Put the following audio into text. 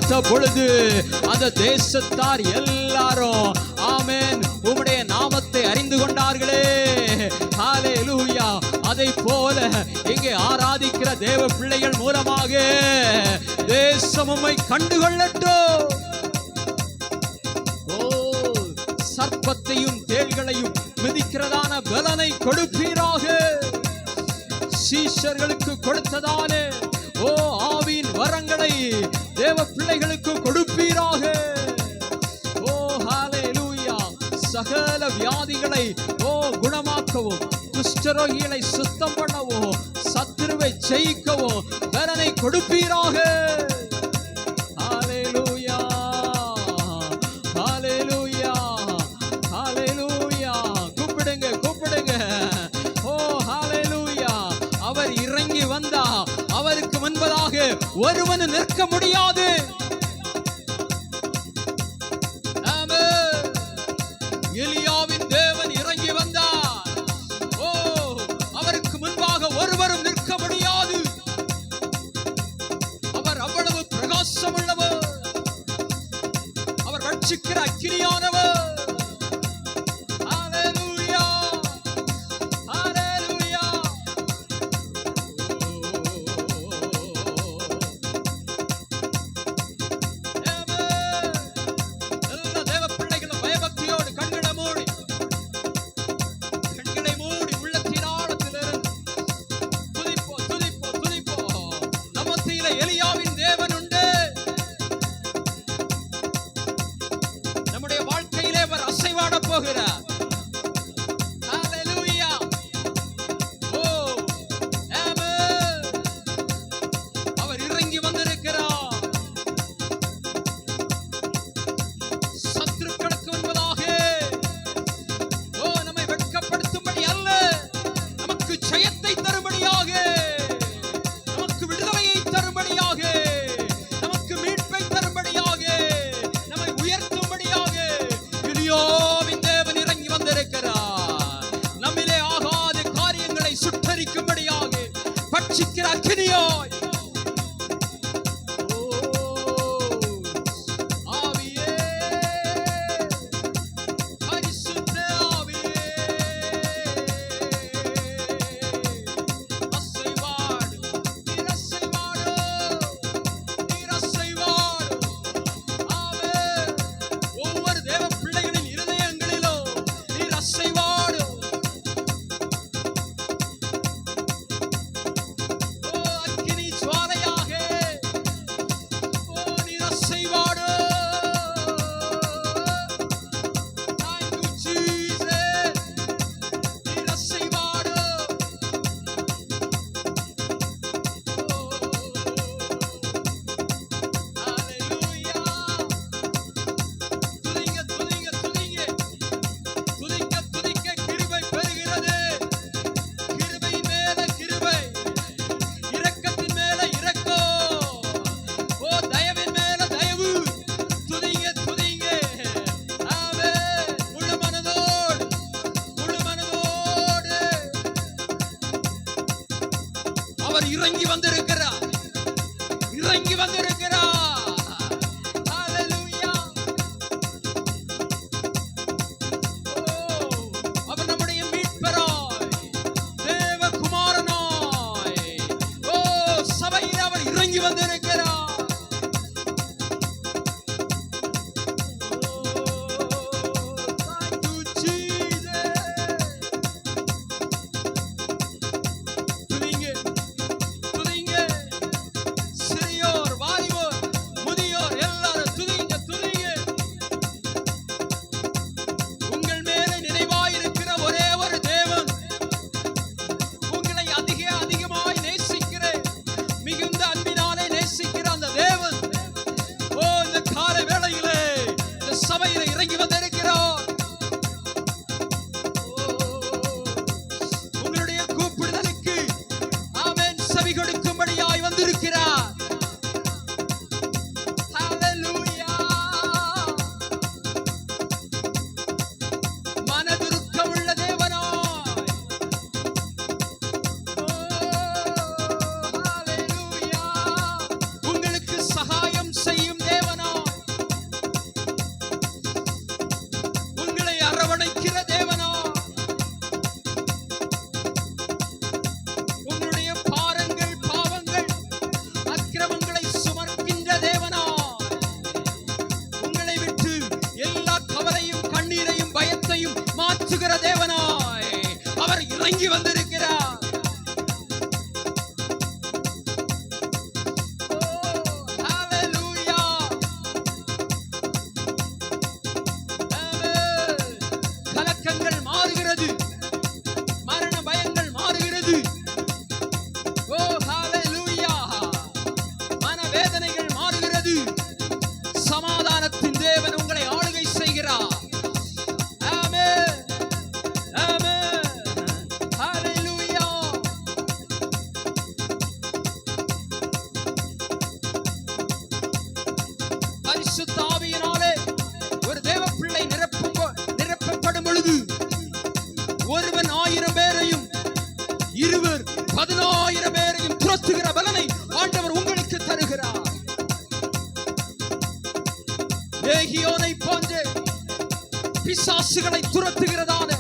கொடுத்த பொழுது அந்த தேசத்தார் எல்லாரும் ஆமென் உம்முடைய நாமத்தை அறிந்து கொண்டார்களே. ஹல்லேலூயா. அதை போல இங்கே ஆராதிக்கிற தேவ பிள்ளைகள் மூலமாக தேசம் உம்மை கண்டுகொள்ளட்டும். சர்ப்பத்தையும் தேள்களையும் மிதிக்கிறதான பலனை கொடுப்பீராக. சீஷர்களுக்கு கொடுத்ததாலே ஆவியின் வரங்களை தேவ பிள்ளைகளுக்கு கொடுப்பீராக. ஹல்லேலூயா. சகல வியாதிகளை குணமாக்கவும், குஷ்டரோகிகளை சுத்தம் பண்ணவும், சத்துருவை ஜெயிக்கவும் பலனை கொடுப்பீராக. ஹல்லேலூயா. ஹல்லேலூயா. ஹல்லேலூயா. கூப்பிடுங்க கூப்பிடுங்க. ஹல்லேலூயா. அவர் இறங்கி வந்தா அவருக்கு முன்பதாக ஒருவன் நிற்க முடியாது. எலியாவின் தேவன் இறங்கி வந்தார். அவருக்கு முன்பாக ஒருவரும் நிற்க முடியாது. அவர் அவ்வளவு பிரகாசம் உள்ளவர். அவர் ரட்சிக்கிற அக்கினியானவர். எலியாவின் தேவன் உண்டு. நம்முடைய வாழ்க்கையில ஏகியோனை போன்று பிசாசுகளை துரத்துகிறதான